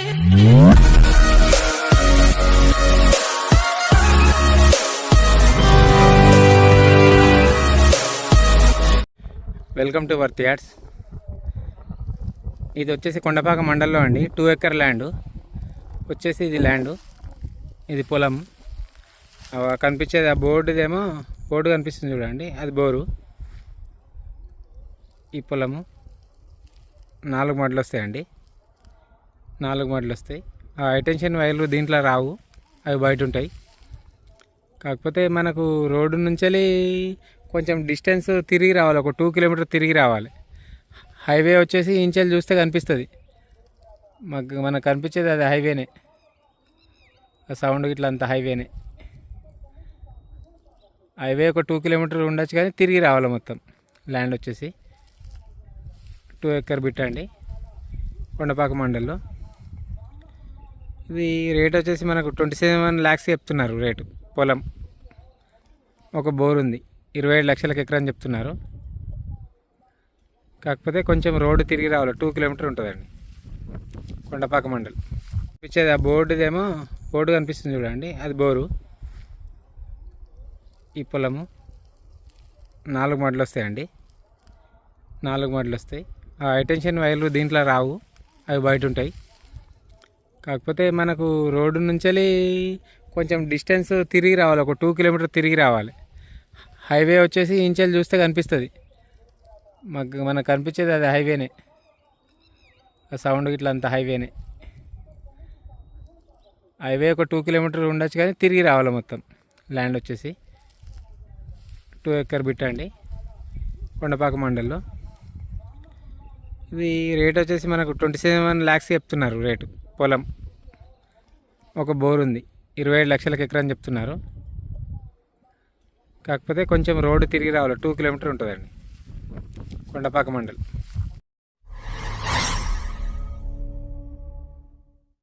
Welcome to worth yards. ఇది వచ్చేసి కొండపాక మండలంలో అండి. 2 ఎకర్ ల్యాండ్ వచ్చేసి ఇది ల్యాండ్, ఇది పొలం. కనిపించేది ఆ బోర్డుదేమో, బోర్డు కనిపిస్తుంది చూడండి, అది బోరు. ఈ పొలము 4 మడులు వస్తాయండి, 4 మడులు వస్తాయి. ఆ హైటెన్షన్ వైర్లు దీంట్లో రావు, అవి బయట ఉంటాయి. కాకపోతే మనకు రోడ్డు నుంచి కొంచెం డిస్టెన్స్ తిరిగి రావాలి, ఒక 2 కిలోమీటర్ తిరిగి రావాలి. హైవే వచ్చేసి ఇంచెల్ చూస్తే కనిపిస్తుంది మనకు కనిపించేది, అది హైవేనే. ఆ సౌండ్ ఇట్లా అంత హైవేనే. హైవే ఒక 2 కిలోమీటర్లు ఉండొచ్చు, కానీ తిరిగి రావాలి మొత్తం. ల్యాండ్ వచ్చేసి 2 ఎకర్ బిట్ అండి, కొండపాక మండల్లో. ఇది రేట్ వచ్చేసి మనకు 27 lakhs చెప్తున్నారు రేటు. పొలం ఒక బోర్ ఉంది, 27 లక్షలకు ఎకరం చెప్తున్నారు. కాకపోతే కొంచెం రోడ్డు తిరిగి రావాలి, 2 కిలోమీటర్ ఉంటుందండి, కొండపాక మండల్. కనిపించేది ఆ బోర్డుదేమో, బోర్డు కనిపిస్తుంది చూడండి, అది బోరు. ఈ పొలము 4 మడులు వస్తాయండి, 4 మడులు వస్తాయి. ఆ హైటెన్షన్ వైర్లు దీంట్లో రావు, అవి బయట ఉంటాయి. కాకపోతే మనకు రోడ్డు నుంచి కొంచెం డిస్టెన్స్ తిరిగి రావాలి, ఒక 2 కిలోమీటర్ తిరిగి రావాలి. హైవే వచ్చేసి ఇంచెల్ చూస్తే కనిపిస్తుంది మనకు కనిపించేది, అది హైవేనే. ఆ సౌండ్ ఇట్లా అంత హైవేనే. హైవే ఒక 2 కిలోమీటర్ ఉండొచ్చు, కానీ తిరిగి రావాలి మొత్తం. ల్యాండ్ వచ్చేసి 2 ఎకర్ బిట్ అండి, కొండపాక మండల్లో. ఇది రేట్ వచ్చేసి మనకు 27 lakhs చెప్తున్నారు రేటు. పొలం ఒక బోర్ ఉంది, 27 లక్షలకు ఎకరం చెప్తున్నారు. కాకపోతే కొంచెం రోడ్డు తిరిగి రావాలి, 2 కిలోమీటర్ ఉంటుందండి, కొండపాక మండల్.